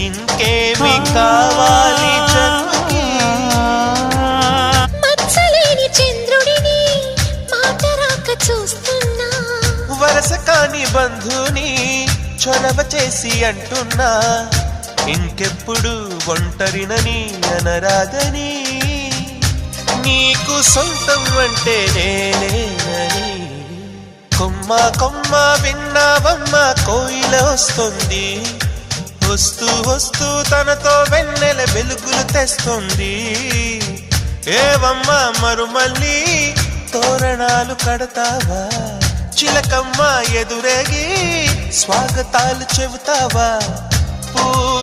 ఇంకేమి కావాలి జన్మకి? మచ్చలేని చంద్రుడిని మాట రాక చూస్తున్నా, వరస కాని బంధుని చొరవ చేసి అంటున్నా, ఇంకెప్పుడు ఒంటరినని అనరాదని, నీకు సొంతం అంటే నేనేనని. కొమ్మ కొమ్మ విన్నావమ్మ కోయిల వస్తుంది, వస్తూ వస్తూ తనతో వెన్నెల వెలుగులు తెస్తుంది. ఏవమ్మ మరుమల్లి తోరణాలు కడతావా, చిలకమ్మ ఎదురేగి స్వాగతాలు చెబుతావా?